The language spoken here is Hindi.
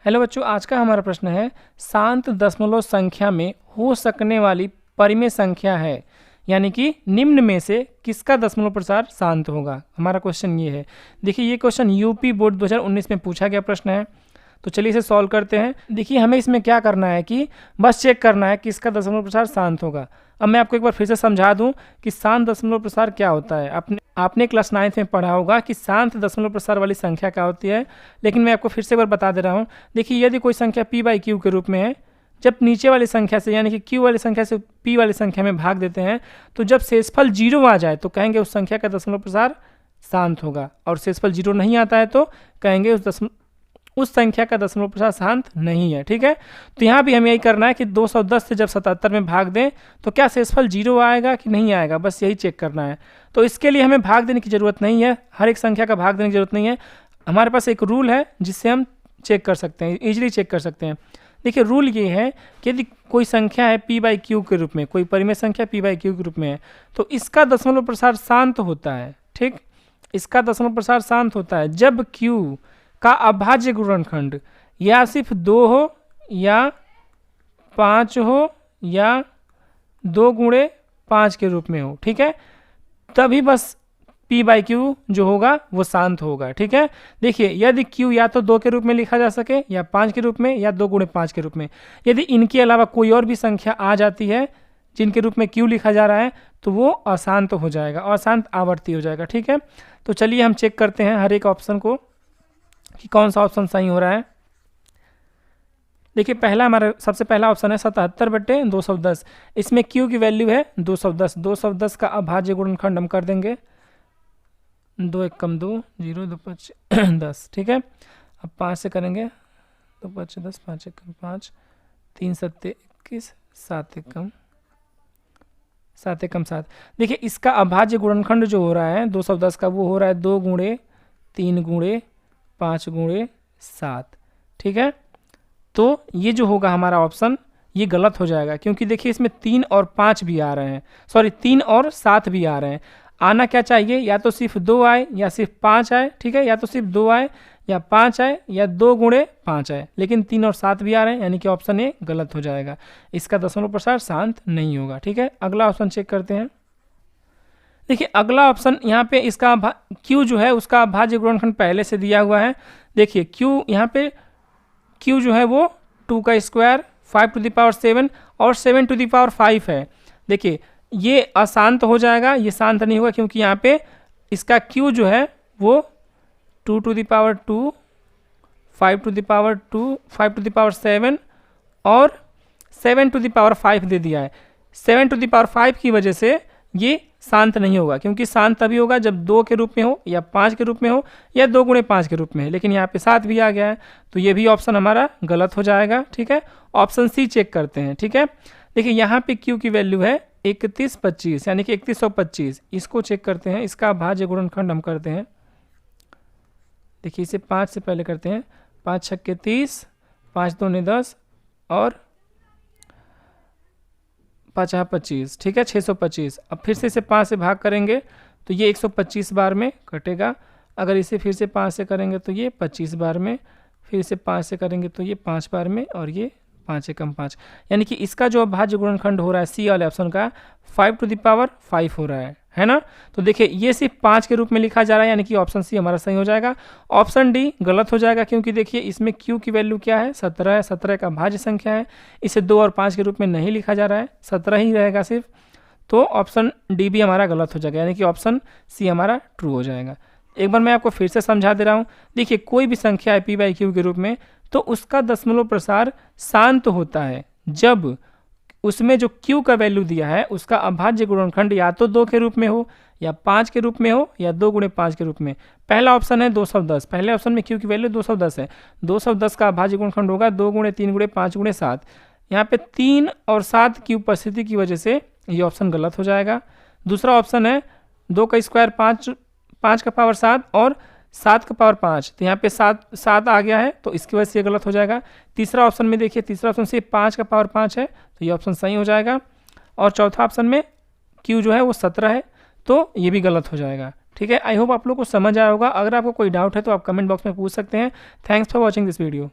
हेलो बच्चों, आज का हमारा प्रश्न है शांत दशमलव संख्या में हो सकने वाली परिमेय संख्या है, यानी कि निम्न में से किसका दशमलव प्रसार शांत होगा। हमारा क्वेश्चन ये है। देखिए, ये क्वेश्चन यूपी बोर्ड 2019 में पूछा गया प्रश्न है। तो चलिए इसे सॉल्व करते हैं। देखिए, हमें इसमें क्या करना है कि बस चेक करना है कि इसका दशमलव प्रसार शांत होगा। अब मैं आपको एक बार फिर से समझा दूं कि शांत दशमलव प्रसार क्या होता है। आपने क्लास 9th में पढ़ा होगा कि शांत दशमलव प्रसार वाली संख्या क्या होती है, लेकिन मैं आपको फिर से एक बार बता दे रहा हूँ। देखिए, यदि कोई संख्या p/q के रूप में है, जब नीचे वाली संख्या से यानी कि q वाली संख्या से p वाली संख्या में भाग देते हैं, तो जब शेषफल 0 आ जाए तो कहेंगे उस संख्या का दशमलव प्रसार शांत होगा, और शेषफल 0 नहीं आता है तो कहेंगे उस संख्या का दशमलव प्रसार शांत नहीं है। ठीक है, तो यहाँ भी हमें यही करना है कि 210 से जब 77 में भाग दें तो क्या शेषफल 0 आएगा कि नहीं आएगा, बस यही चेक करना है। तो इसके लिए हमें भाग देने की ज़रूरत नहीं है, हर एक संख्या का भाग देने की ज़रूरत नहीं है। हमारे पास एक रूल है जिससे हम चेक कर सकते हैं, ईजिली चेक कर सकते हैं। देखिए, रूल ये है कि यदि कोई संख्या है p/q के रूप में, कोई परिमेय संख्या p/q के रूप में है, तो इसका दशमलव प्रसार शांत होता है। ठीक, इसका दशमलव प्रसार शांत होता है जब q का अभाज्य गुणनखंड या सिर्फ 2 हो या 5 हो या 2 गुणे 5 के रूप में हो। ठीक है, तभी बस p/q जो होगा वो शांत होगा। ठीक है, देखिए, यदि q या तो 2 के रूप में लिखा जा सके या 5 के रूप में या 2 गुणे 5 के रूप में, यदि इनके अलावा कोई और भी संख्या आ जाती है जिनके रूप में q लिखा जा रहा है तो वो अशांत हो जाएगा, अशांत आवर्ती हो जाएगा। ठीक है, तो चलिए हम चेक करते हैं हर एक ऑप्शन को कि कौन सा ऑप्शन सही हो रहा है। देखिए, हमारा सबसे पहला ऑप्शन है 77/210। इसमें q की वैल्यू है 210। 210 का अभाज्य गुणनखंड हम कर देंगे 2 × 1 = 2, 0 2 5 10। ठीक है, अब 5 से करेंगे 2 5 10, 5 1 5, 3 7 21, 7 1 7। देखिए, इसका अभाज्य गुणनखंड जो हो रहा है 210 का, वो हो रहा है 2 गुणे 3 गुणे 5 गुणे 7। ठीक है, तो ये जो होगा हमारा ऑप्शन ये गलत हो जाएगा, क्योंकि देखिए इसमें 3 और 5 भी आ रहे हैं, सॉरी 3 और 7 भी आ रहे हैं। आना क्या चाहिए, या तो सिर्फ 2 आए या सिर्फ 5 आए। ठीक है, या तो सिर्फ 2 आए या 5 आए या 2 गुणे 5 आए, लेकिन 3 और 7 भी आ रहे हैं, यानी कि ऑप्शन ए गलत हो जाएगा। इसका दशमलव प्रसार शांत नहीं होगा। ठीक है, अगला ऑप्शन चेक करते हैं। देखिए, अगला ऑप्शन यहाँ पे इसका q जो है उसका अभाज्य गुणनखंड पहले से दिया हुआ है। देखिए, q यहाँ पे q जो है वो 2 का स्क्वायर 5⁻7 और 7⁵ है। देखिए, ये अशांत हो जाएगा, ये शांत नहीं होगा, क्योंकि यहाँ पे इसका q जो है वो 2⁻2 5⁻2 5⁻7 और 7⁵ दे दिया है। 7⁵ की वजह से ये शांत नहीं होगा, क्योंकि शांत तभी होगा जब 2 के रूप में हो या 5 के रूप में हो या 2 गुणे 5 के रूप में है, लेकिन यहाँ पे 7 भी आ गया है, तो ये भी ऑप्शन हमारा गलत हो जाएगा। ठीक है, ऑप्शन सी चेक करते हैं। ठीक है, देखिए यहाँ पे q की वैल्यू है 3125, यानी कि 3125। इसको चेक करते हैं, इसका अभाज्य गुणनखंड हम करते हैं। देखिए, इसे 5 से पहले करते हैं। 5 छक्के 30, 5 दूने 10 और 5 25। ठीक है, 625। अब फिर से इसे 5 से भाग करेंगे तो ये 125 बार में कटेगा। अगर इसे फिर से 5 से करेंगे तो ये 25 बार में, फिर से 5 से करेंगे तो ये 5 बार में, और ये 5 × 5, यानी कि इसका जो अभाज्य गुणनखंड हो रहा है सी वाले ऑप्शन का 5⁵ हो रहा है ना। तो देखिए, ये सिर्फ 5 के रूप में लिखा जा रहा है, यानी कि ऑप्शन सी हमारा सही हो जाएगा। ऑप्शन डी गलत हो जाएगा, क्योंकि देखिए इसमें q की वैल्यू क्या है 17 है। 17 का भाज्य संख्या है, इसे 2 और 5 के रूप में नहीं लिखा जा रहा है, 17 ही रहेगा सिर्फ। तो ऑप्शन डी भी हमारा गलत हो जाएगा, यानी कि ऑप्शन सी हमारा ट्रू हो जाएगा। एक बार मैं आपको फिर से समझा दे रहा हूँ। देखिए, कोई भी संख्या है p/q के रूप में, तो उसका दशमलव प्रसार शांत होता है जब उसमें जो q का वैल्यू दिया है उसका अभाज्य गुणनखंड या तो 2 के रूप में हो या 5 के रूप में हो या 2 गुणे 5 के रूप में। पहला ऑप्शन है 210, पहले ऑप्शन में q की वैल्यू 210 है। 210 का अभाज्य गुणनखंड होगा 2 गुणे 3 गुणे 5 गुणे 7। यहाँ पे 3 और 7 की उपस्थिति की वजह से ये ऑप्शन गलत हो जाएगा। दूसरा ऑप्शन है 2 का स्क्वायर 5 का पावर 7 और 7 का पावर 5, तो यहाँ पे 7 आ गया है, तो इसकी वजह से ये गलत हो जाएगा। तीसरा ऑप्शन में देखिए, तीसरा ऑप्शन से 5 का पावर 5 है, तो ये ऑप्शन सही हो जाएगा। और चौथा ऑप्शन में q जो है वो 17 है, तो ये भी गलत हो जाएगा। ठीक है, आई होप आप लोग को समझ आया होगा। अगर आपको कोई डाउट है तो आप कमेंट बॉक्स में पूछ सकते हैं। Thanks for watching this video.